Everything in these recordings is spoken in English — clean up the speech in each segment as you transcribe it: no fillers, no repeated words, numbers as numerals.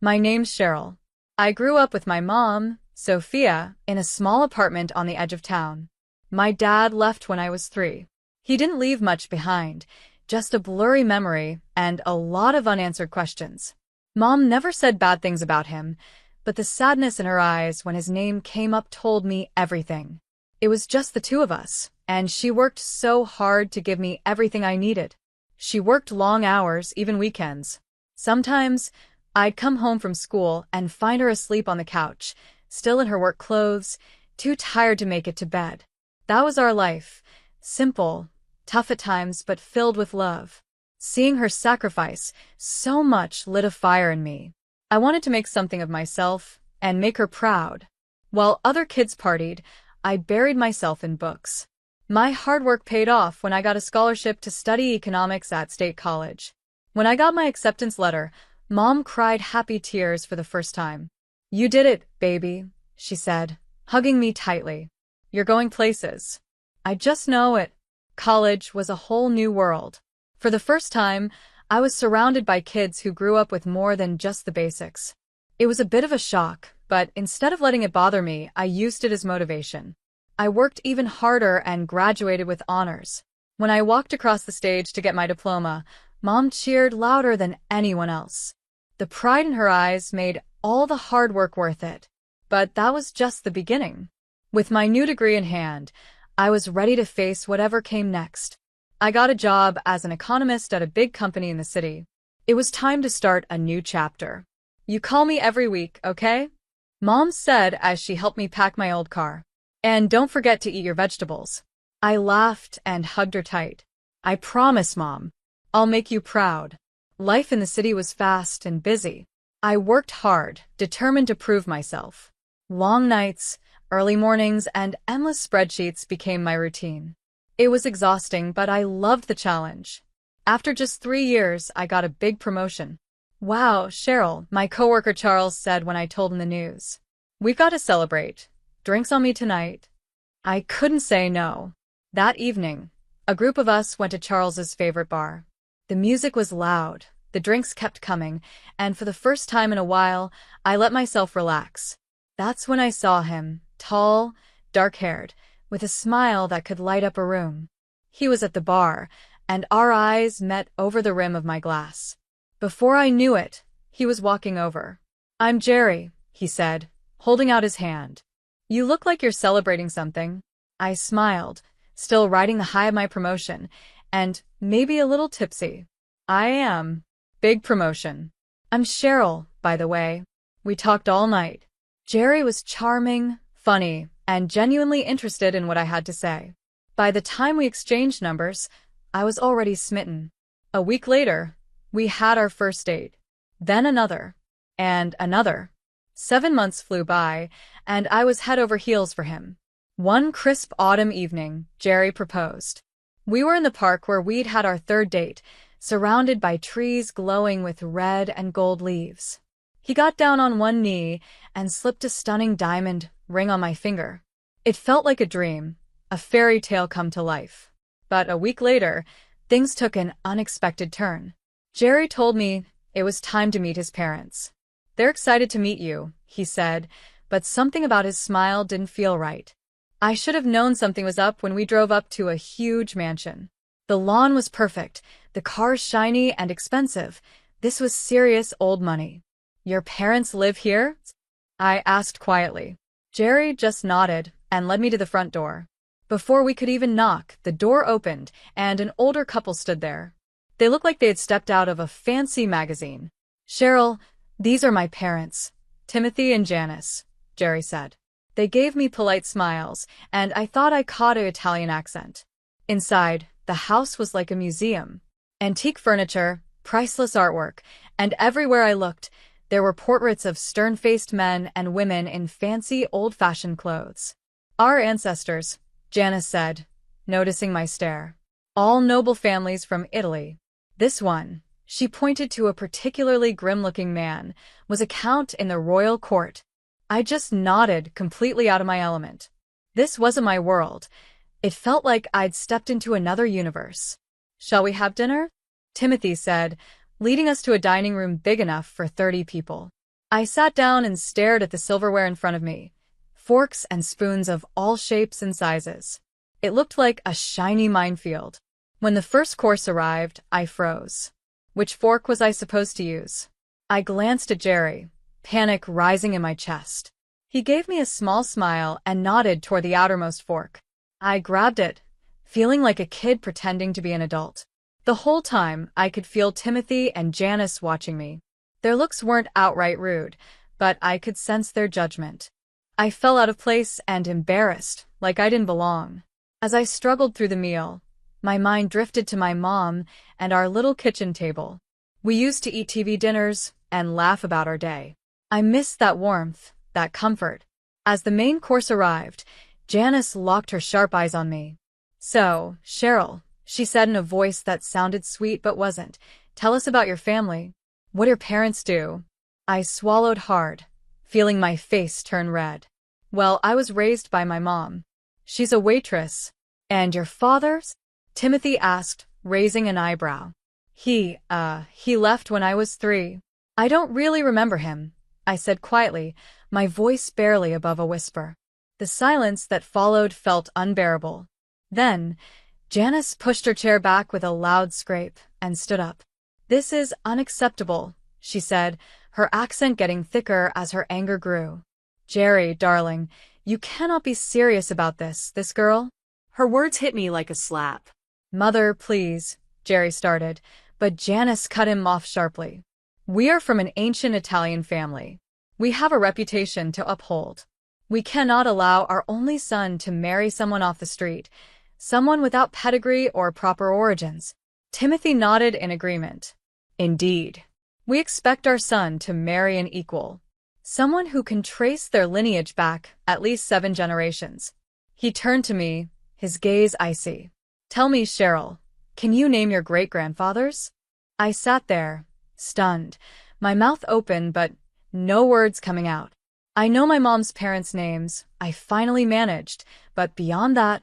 My name's Cheryl. I grew up with my mom, Sophia, in a small apartment on the edge of town. My dad left when I was 3. He didn't leave much behind, just a blurry memory and a lot of unanswered questions. Mom never said bad things about him, but the sadness in her eyes when his name came up told me everything. It was just the two of us, and she worked so hard to give me everything I needed. She worked long hours, even weekends. Sometimes, I'd come home from school and find her asleep on the couch, still in her work clothes, too tired to make it to bed. That was our life. Simple, tough at times, but filled with love. Seeing her sacrifice so much lit a fire in me. I wanted to make something of myself and make her proud. While other kids partied, I buried myself in books. My hard work paid off when I got a scholarship to study economics at State College. When I got my acceptance letter, Mom cried happy tears for the first time. "You did it, baby," she said, hugging me tightly. "You're going places." I just know it. College was a whole new world. For the first time, I was surrounded by kids who grew up with more than just the basics. It was a bit of a shock, but instead of letting it bother me, I used it as motivation. I worked even harder and graduated with honors. When I walked across the stage to get my diploma, Mom cheered louder than anyone else. The pride in her eyes made all the hard work worth it. But that was just the beginning. With my new degree in hand, I was ready to face whatever came next. I got a job as an economist at a big company in the city. It was time to start a new chapter. "You call me every week, okay?" Mom said as she helped me pack my old car. "And don't forget to eat your vegetables." I laughed and hugged her tight. "I promise, Mom. I'll make you proud." Life in the city was fast and busy. I worked hard, determined to prove myself. Long nights, early mornings, and endless spreadsheets became my routine. It was exhausting, but I loved the challenge. After just 3 years, I got a big promotion. "Wow, Cheryl," my coworker Charles said when I told him the news. "We've got to celebrate. Drinks on me tonight." I couldn't say no. That evening, a group of us went to Charles's favorite bar. The music was loud, the drinks kept coming, and for the first time in a while, I let myself relax. That's when I saw him, tall, dark-haired, with a smile that could light up a room. He was at the bar, and our eyes met over the rim of my glass. Before I knew it, he was walking over. "I'm Jerry," he said, holding out his hand. "You look like you're celebrating something." I smiled, still riding the high of my promotion, and maybe a little tipsy. "I am. Big promotion. I'm Cheryl, by the way." We talked all night. Jerry was charming, funny, and genuinely interested in what I had to say. By the time we exchanged numbers, I was already smitten. A week later, we had our first date. Then another. And another. 7 months flew by, and I was head over heels for him. One crisp autumn evening, Jerry proposed. We were in the park where we'd had our third date, surrounded by trees glowing with red and gold leaves. He got down on one knee and slipped a stunning diamond ring on my finger. It felt like a dream, a fairy tale come to life. But a week later, things took an unexpected turn. Jerry told me it was time to meet his parents. "They're excited to meet you," he said, but something about his smile didn't feel right. I should have known something was up when we drove up to a huge mansion. The lawn was perfect, the cars shiny and expensive. This was serious old money. "Your parents live here?" I asked quietly. Jerry just nodded and led me to the front door. Before we could even knock, the door opened and an older couple stood there. They looked like they had stepped out of a fancy magazine. "Cheryl, these are my parents, Timothy and Janice," Jerry said. They gave me polite smiles, and I thought I caught an Italian accent. Inside, the house was like a museum. Antique furniture, priceless artwork, and everywhere I looked, there were portraits of stern-faced men and women in fancy, old-fashioned clothes. "Our ancestors," Janice said, noticing my stare. "All noble families from Italy. This one," she pointed to a particularly grim-looking man, "was a count in the royal court." I just nodded, completely out of my element. This wasn't my world. It felt like I'd stepped into another universe. "Shall we have dinner?" Timothy said, leading us to a dining room big enough for 30 people. I sat down and stared at the silverware in front of me. Forks and spoons of all shapes and sizes. It looked like a shiny minefield. When the first course arrived, I froze. Which fork was I supposed to use? I glanced at Jerry, panic rising in my chest. He gave me a small smile and nodded toward the outermost fork. I grabbed it, feeling like a kid pretending to be an adult. The whole time, I could feel Timothy and Janice watching me. Their looks weren't outright rude, but I could sense their judgment. I felt out of place and embarrassed, like I didn't belong. As I struggled through the meal, my mind drifted to my mom and our little kitchen table. We used to eat TV dinners and laugh about our day. I missed that warmth, that comfort. As the main course arrived, Janice locked her sharp eyes on me. "So, Cheryl," she said in a voice that sounded sweet but wasn't, "tell us about your family. What do your parents do?" I swallowed hard, feeling my face turn red. "Well, I was raised by my mom. She's a waitress." "And your father's?" Timothy asked, raising an eyebrow. He left when I was 3. "I don't really remember him," I said quietly, my voice barely above a whisper. The silence that followed felt unbearable. Then, Janice pushed her chair back with a loud scrape and stood up. "This is unacceptable," she said, her accent getting thicker as her anger grew. "Jerry, darling, you cannot be serious about this girl." Her words hit me like a slap. "Mother, please," Jerry started, but Janice cut him off sharply. "We are from an ancient Italian family. We have a reputation to uphold. We cannot allow our only son to marry someone off the street, someone without pedigree or proper origins." Timothy nodded in agreement. "Indeed. We expect our son to marry an equal, someone who can trace their lineage back at least 7 generations." He turned to me, his gaze icy. "Tell me, Cheryl, can you name your great-grandfathers?" I sat there, stunned, my mouth open but no words coming out. "I know my mom's parents' names," I finally managed, "but beyond that..."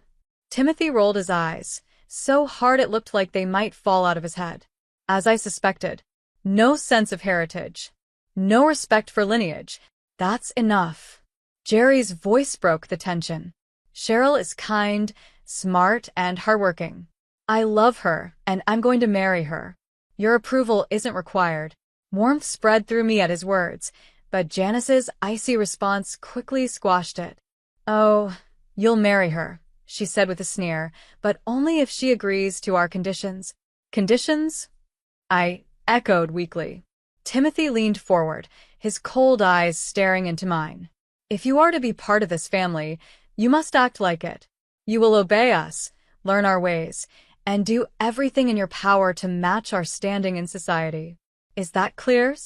Timothy rolled his eyes, so hard it looked like they might fall out of his head. As I suspected, no sense of heritage, no respect for lineage. "That's enough." Jerry's voice broke the tension. "Cheryl is kind, smart, and hardworking. I love her, and I'm going to marry her. Your approval isn't required." Warmth spread through me at his words, but Janice's icy response quickly squashed it. "Oh, you'll marry her," she said with a sneer, "but only if she agrees to our conditions." "Conditions?" I echoed weakly. Timothy leaned forward, his cold eyes staring into mine. "If you are to be part of this family, you must act like it. You will obey us, learn our ways, and do everything in your power to match our standing in society. Is that clear?"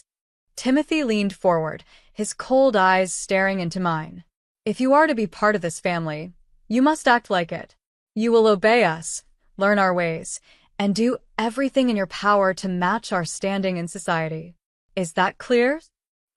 Timothy leaned forward, his cold eyes staring into mine. "If you are to be part of this family, you must act like it. You will obey us, learn our ways, and do everything in your power to match our standing in society. Is that clear?"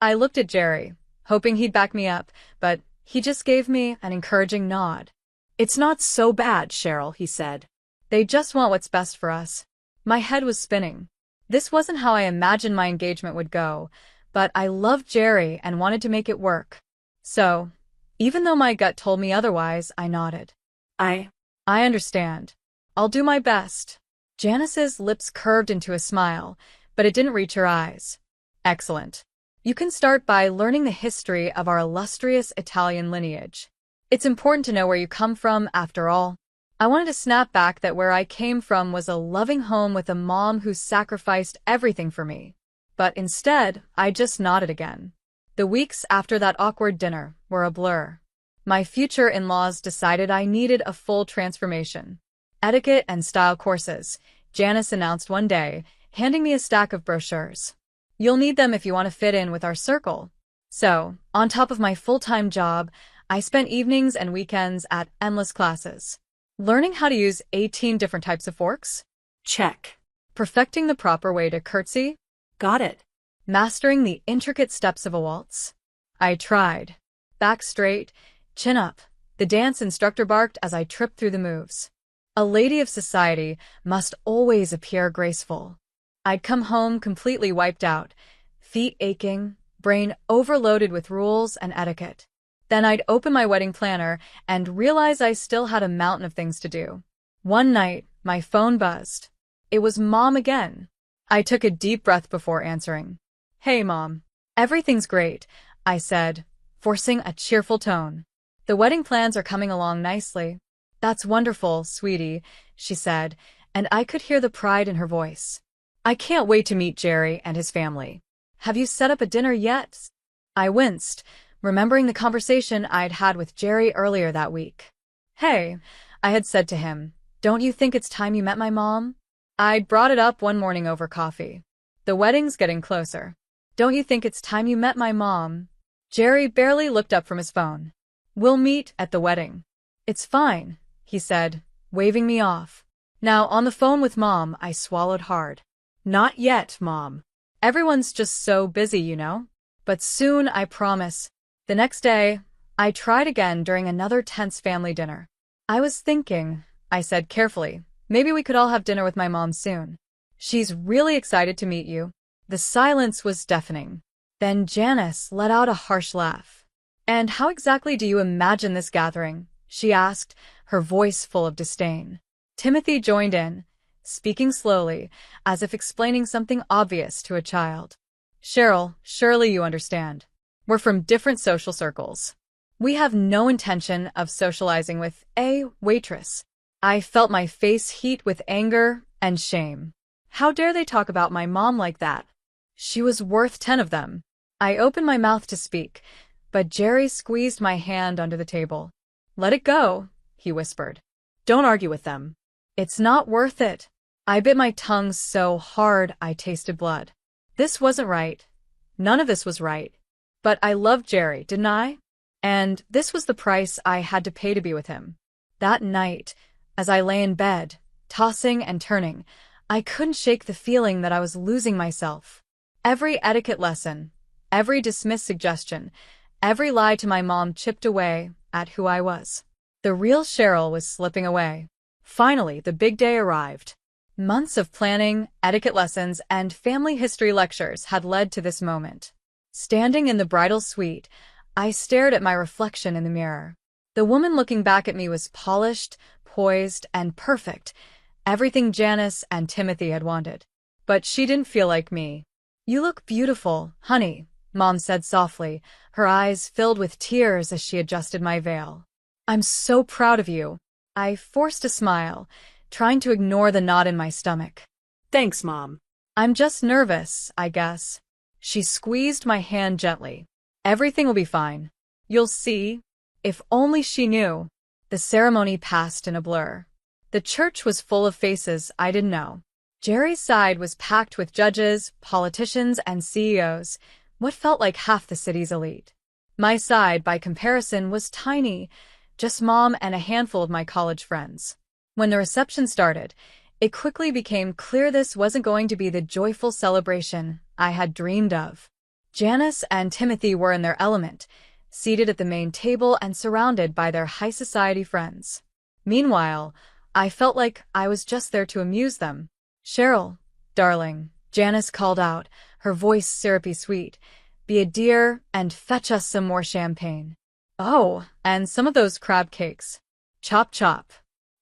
I looked at Jerry, hoping he'd back me up, but he just gave me an encouraging nod. "It's not so bad, Cheryl," he said. "They just want what's best for us." My head was spinning. This wasn't how I imagined my engagement would go, but I loved Jerry and wanted to make it work. So, even though my gut told me otherwise, I nodded. I understand. I'll do my best." Janice's lips curved into a smile, but it didn't reach her eyes. "Excellent. You can start by learning the history of our illustrious Italian lineage. It's important to know where you come from, after all." I wanted to snap back that where I came from was a loving home with a mom who sacrificed everything for me. But instead, I just nodded again. The weeks after that awkward dinner were a blur. My future in-laws decided I needed a full transformation. "Etiquette and style courses," Janice announced one day, handing me a stack of brochures. "You'll need them if you want to fit in with our circle." So, on top of my full-time job, I spent evenings and weekends at endless classes. Learning how to use 18 different types of forks? Check. Perfecting the proper way to curtsy? Got it. Mastering the intricate steps of a waltz? I tried. Back straight, chin up, the dance instructor barked as I tripped through the moves. A lady of society must always appear graceful. I'd come home completely wiped out, feet aching, brain overloaded with rules and etiquette. Then I'd open my wedding planner and realize I still had a mountain of things to do. One night, my phone buzzed. It was Mom again. I took a deep breath before answering. "Hey, Mom. Everything's great," I said, forcing a cheerful tone. "The wedding plans are coming along nicely." "That's wonderful, sweetie," she said, and I could hear the pride in her voice. "I can't wait to meet Jerry and his family. Have you set up a dinner yet?" I winced, remembering the conversation I'd had with Jerry earlier that week. "Hey," I had said to him, "don't you think it's time you met my mom?" I'd brought it up one morning over coffee. "The wedding's getting closer. Don't you think it's time you met my mom?" Jerry barely looked up from his phone. "We'll meet at the wedding." "It's fine," he said, waving me off. Now, on the phone with Mom, I swallowed hard. "Not yet, Mom. Everyone's just so busy, you know. But soon, I promise." The next day, I tried again during another tense family dinner. "I was thinking," I said carefully, "maybe we could all have dinner with my mom soon. She's really excited to meet you." The silence was deafening. Then Janice let out a harsh laugh. "And how exactly do you imagine this gathering?" she asked, her voice full of disdain. Timothy joined in, speaking slowly, as if explaining something obvious to a child. "Cheryl, surely you understand. We're from different social circles. We have no intention of socializing with a waitress." I felt my face heat with anger and shame. How dare they talk about my mom like that? She was worth 10 of them. I opened my mouth to speak, but Jerry squeezed my hand under the table. "Let it go," he whispered. "Don't argue with them. It's not worth it." I bit my tongue so hard I tasted blood. This wasn't right. None of this was right. But I loved Jerry, didn't I? And this was the price I had to pay to be with him. That night, as I lay in bed, tossing and turning, I couldn't shake the feeling that I was losing myself. Every etiquette lesson, every dismissed suggestion, every lie to my mom chipped away at who I was. The real Cheryl was slipping away. Finally, the big day arrived. Months of planning, etiquette lessons, and family history lectures had led to this moment. Standing in the bridal suite, I stared at my reflection in the mirror. The woman looking back at me was polished, poised, and perfect, everything Janice and Timothy had wanted. But she didn't feel like me. "You look beautiful, honey," Mom said softly, her eyes filled with tears as she adjusted my veil. "I'm so proud of you." I forced a smile, trying to ignore the knot in my stomach. Thanks, Mom. "I'm just nervous, I guess." She squeezed my hand gently. "Everything will be fine. You'll see." If only she knew. The ceremony passed in a blur. The church was full of faces I didn't know. Jerry's side was packed with judges, politicians, and CEOs, what felt like half the city's elite. My side, by comparison, was tiny, just Mom and a handful of my college friends. When the reception started, it quickly became clear this wasn't going to be the joyful celebration I had dreamed of. Janice and Timothy were in their element, seated at the main table and surrounded by their high society friends. Meanwhile, I felt like I was just there to amuse them. "Cheryl, darling," Janice called out, her voice syrupy sweet, "be a dear and fetch us some more champagne. Oh, and some of those crab cakes. Chop chop."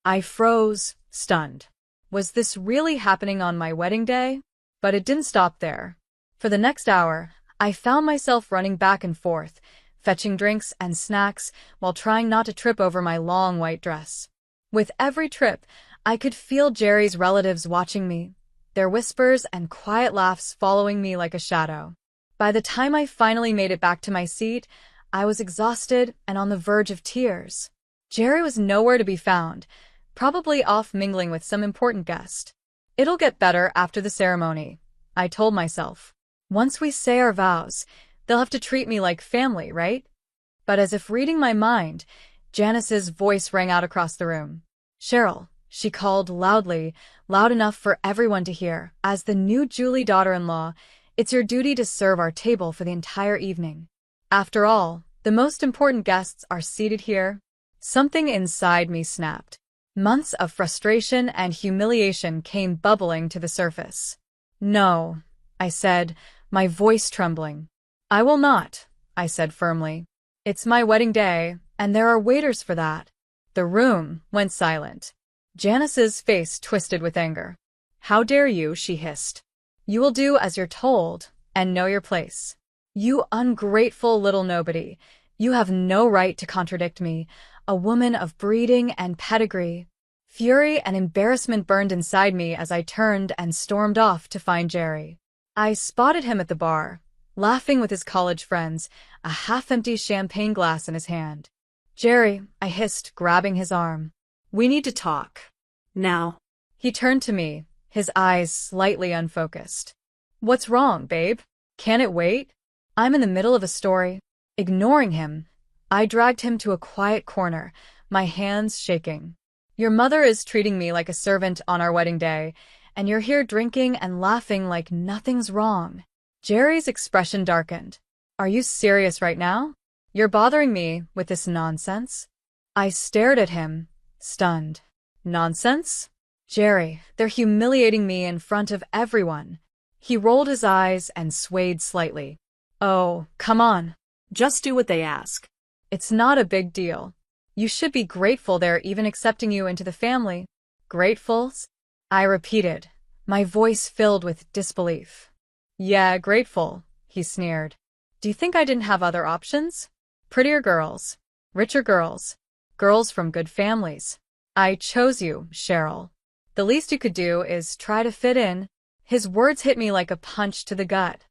I froze, stunned. Was this really happening on my wedding day? But it didn't stop there. For the next hour, I found myself running back and forth, fetching drinks and snacks while trying not to trip over my long white dress. With every trip, I could feel Jerry's relatives watching me, their whispers and quiet laughs following me like a shadow. By the time I finally made it back to my seat, I was exhausted and on the verge of tears. Jerry was nowhere to be found, probably off mingling with some important guest. "It'll get better after the ceremony," I told myself. "Once we say our vows, they'll have to treat me like family, right?" But as if reading my mind, Janice's voice rang out across the room. "Cheryl," she called loudly, loud enough for everyone to hear, "as the new Julie daughter-in-law, it's your duty to serve our table for the entire evening. After all, the most important guests are seated here." Something inside me snapped. Months of frustration and humiliation came bubbling to the surface. "No," I said, my voice trembling. I will not, I said firmly. It's my wedding day, and there are waiters for that. The room went silent. Janice's face twisted with anger. How dare you, she hissed. You will do as you're told, and know your place. You ungrateful little nobody. You have no right to contradict me, a woman of breeding and pedigree. Fury and embarrassment burned inside me as I turned and stormed off to find Jerry. I spotted him at the bar, laughing with his college friends, a half-empty champagne glass in his hand. Jerry, I hissed, grabbing his arm. We need to talk. Now. He turned to me, his eyes slightly unfocused. What's wrong, babe? Can it wait? I'm in the middle of a story. Ignoring him, I dragged him to a quiet corner, my hands shaking. Your mother is treating me like a servant on our wedding day, and you're here drinking and laughing like nothing's wrong. Jerry's expression darkened. Are you serious right now? You're bothering me with this nonsense? I stared at him, stunned. Nonsense? Jerry, they're humiliating me in front of everyone. He rolled his eyes and swayed slightly. Oh, come on. Just do what they ask. It's not a big deal. You should be grateful they're even accepting you into the family. Grateful? I repeated, my voice filled with disbelief. Yeah, grateful, he sneered. Do you think I didn't have other options? Prettier girls, richer girls, girls from good families. I chose you, Cheryl. The least you could do is try to fit in. His words hit me like a punch to the gut.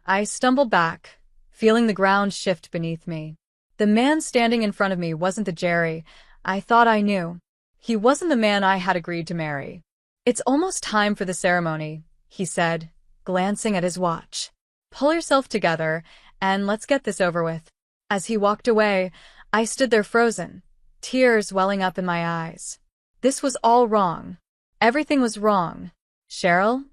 I stumbled back, feeling the ground shift beneath me. The man standing in front of me wasn't the Jerry I thought I knew. He wasn't the man I had agreed to marry. It's almost time for the ceremony, he said, glancing at his watch. Pull yourself together, and let's get this over with. As he walked away, I stood there frozen, tears welling up in my eyes. This was all wrong. Everything was wrong. Cheryl?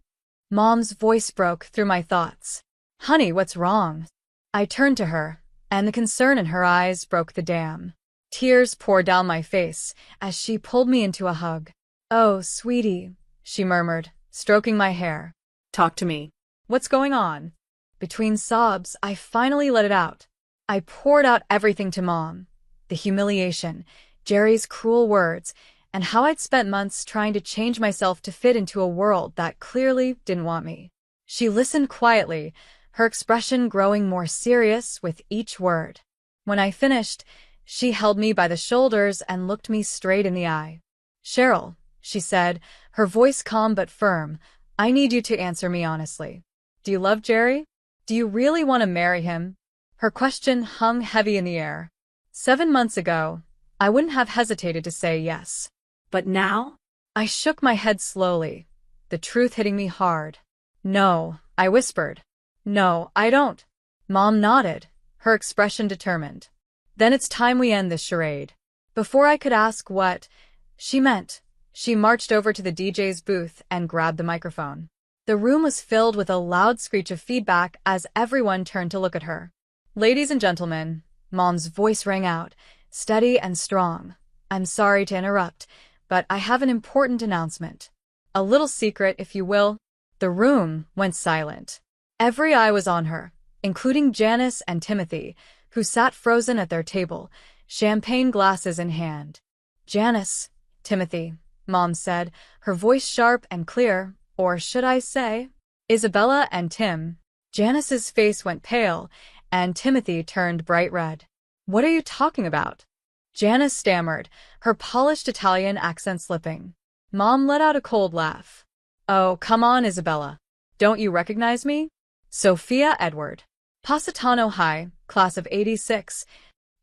Mom's voice broke through my thoughts. Honey, what's wrong? I turned to her, and the concern in her eyes broke the dam. Tears poured down my face as she pulled me into a hug. Oh, sweetie, she murmured, stroking my hair. Talk to me. What's going on? Between sobs, I finally let it out. I poured out everything to Mom. The humiliation, Jerry's cruel words, and how I'd spent months trying to change myself to fit into a world that clearly didn't want me. She listened quietly, her expression growing more serious with each word. When I finished, she held me by the shoulders and looked me straight in the eye. Cheryl, she said, her voice calm but firm, I need you to answer me honestly. Do you love Jerry? Do you really want to marry him? Her question hung heavy in the air. 7 months ago, I wouldn't have hesitated to say yes. But now? I shook my head slowly, the truth hitting me hard. No, I whispered. No, I don't. Mom nodded, her expression determined. Then it's time we end this charade. Before I could ask what she meant, she marched over to the DJ's booth and grabbed the microphone. The room was filled with a loud screech of feedback as everyone turned to look at her. Ladies and gentlemen, Mom's voice rang out, steady and strong. I'm sorry to interrupt, but I have an important announcement. A little secret, if you will. The room went silent. Every eye was on her, including Janice and Timothy, who sat frozen at their table, champagne glasses in hand. Janice, Timothy, Mom said, her voice sharp and clear, or should I say, Isabella and Tim. Janice's face went pale, and Timothy turned bright red. What are you talking about? Janice stammered, her polished Italian accent slipping. Mom let out a cold laugh. Oh, come on, Isabella. Don't you recognize me? Sophia Edward. Positano High, class of '86.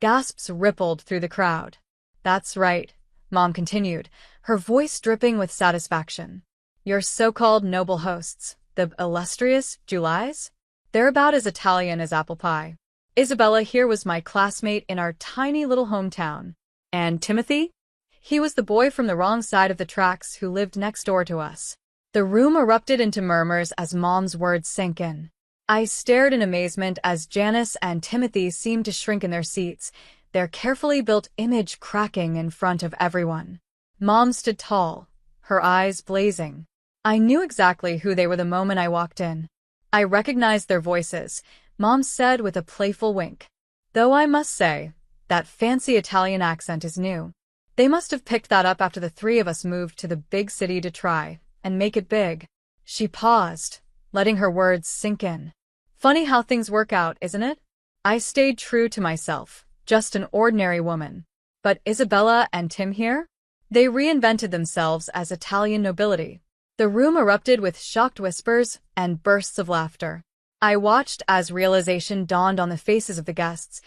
Gasps rippled through the crowd. That's right, Mom continued, her voice dripping with satisfaction. Your so-called noble hosts, the illustrious Julies? They're about as Italian as apple pie. Isabella here was my classmate in our tiny little hometown. And Timothy? He was the boy from the wrong side of the tracks who lived next door to us. The room erupted into murmurs as Mom's words sank in. I stared in amazement as Janice and Timothy seemed to shrink in their seats, their carefully built image cracking in front of everyone. Mom stood tall, her eyes blazing. I knew exactly who they were the moment I walked in. I recognized their voices, Mom said with a playful wink. Though I must say, that fancy Italian accent is new. They must have picked that up after the three of us moved to the big city to try and make it big. She paused, letting her words sink in. Funny how things work out, isn't it? I stayed true to myself, just an ordinary woman. But Isabella and Tim here? They reinvented themselves as Italian nobility. The room erupted with shocked whispers and bursts of laughter. I watched as realization dawned on the faces of the guests.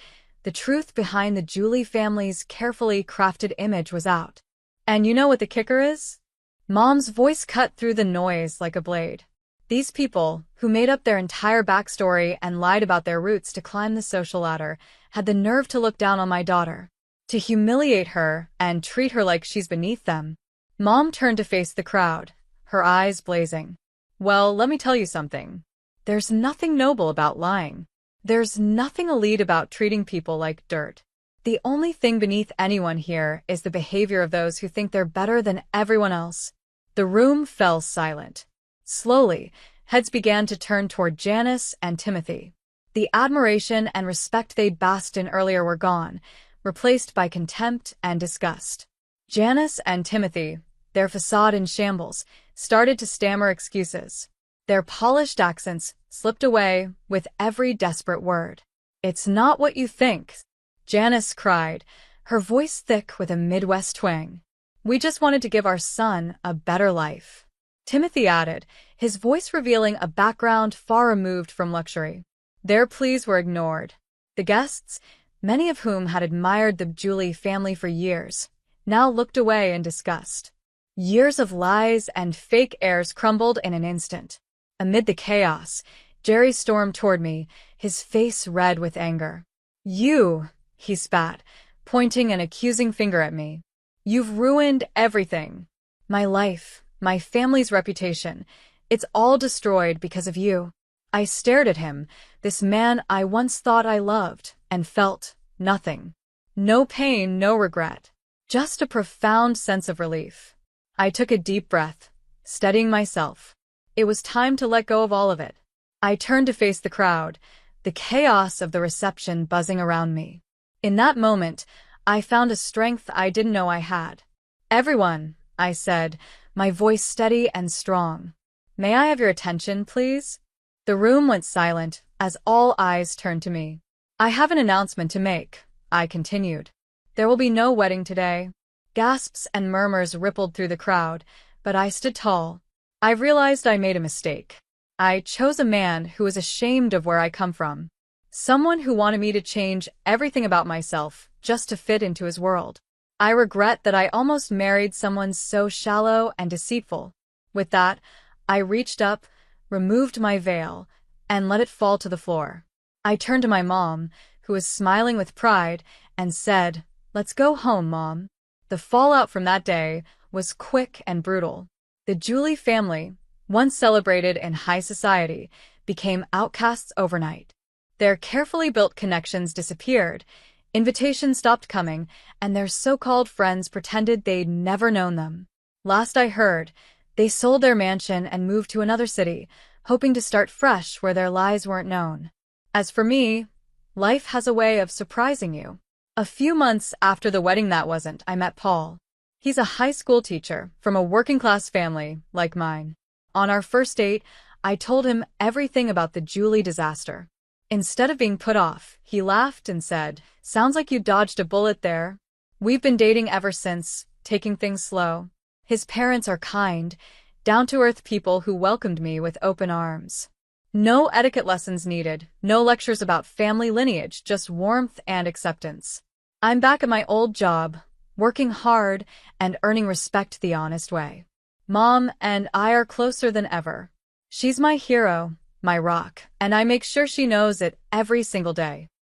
The truth behind the Julie family's carefully crafted image was out. And you know what the kicker is? Mom's voice cut through the noise like a blade. These people, who made up their entire backstory and lied about their roots to climb the social ladder, had the nerve to look down on my daughter, to humiliate her and treat her like she's beneath them. Mom turned to face the crowd, her eyes blazing. Well, let me tell you something. There's nothing noble about lying. There's nothing elite about treating people like dirt. The only thing beneath anyone here is the behavior of those who think they're better than everyone else. The room fell silent. Slowly, heads began to turn toward Janice and Timothy. The admiration and respect they'd basked in earlier were gone, replaced by contempt and disgust. Janice and Timothy, their facade in shambles, started to stammer excuses. Their polished accents slipped away with every desperate word. "It's not what you think," Janice cried, her voice thick with a Midwest twang. "We just wanted to give our son a better life." Timothy added, his voice revealing a background far removed from luxury. Their pleas were ignored. The guests, many of whom had admired the Julie family for years, now looked away in disgust. Years of lies and fake airs crumbled in an instant. Amid the chaos, Jerry stormed toward me, his face red with anger. "You," he spat, pointing an accusing finger at me. "You've ruined everything. My life, my family's reputation. It's all destroyed because of you." I stared at him, this man I once thought I loved, and felt nothing. No pain, no regret. Just a profound sense of relief. I took a deep breath, steadying myself. It was time to let go of all of it. I turned to face the crowd, the chaos of the reception buzzing around me. In that moment, I found a strength I didn't know I had. "Everyone," I said, my voice steady and strong. "May I have your attention, please?" The room went silent as all eyes turned to me. "I have an announcement to make," I continued. "There will be no wedding today." Gasps and murmurs rippled through the crowd, but I stood tall. I realized I made a mistake. I chose a man who was ashamed of where I come from. Someone who wanted me to change everything about myself just to fit into his world. I regret that I almost married someone so shallow and deceitful. With that, I reached up, removed my veil, and let it fall to the floor. I turned to my mom, who was smiling with pride, and said, "Let's go home, Mom." The fallout from that day was quick and brutal. The Julie family, once celebrated in high society, became outcasts overnight. Their carefully built connections disappeared, invitations stopped coming, and their so-called friends pretended they'd never known them. Last I heard, they sold their mansion and moved to another city, hoping to start fresh where their lies weren't known. As for me, life has a way of surprising you. A few months after the wedding that wasn't, I met Paul. He's a high school teacher from a working-class family like mine. On our first date, I told him everything about the Julie disaster. Instead of being put off, he laughed and said, "Sounds like you dodged a bullet there." We've been dating ever since, taking things slow. His parents are kind, down-to-earth people who welcomed me with open arms. No etiquette lessons needed, no lectures about family lineage, just warmth and acceptance. I'm back at my old job, working hard and earning respect the honest way. Mom and I are closer than ever. She's my hero, my rock, and I make sure she knows it every single day.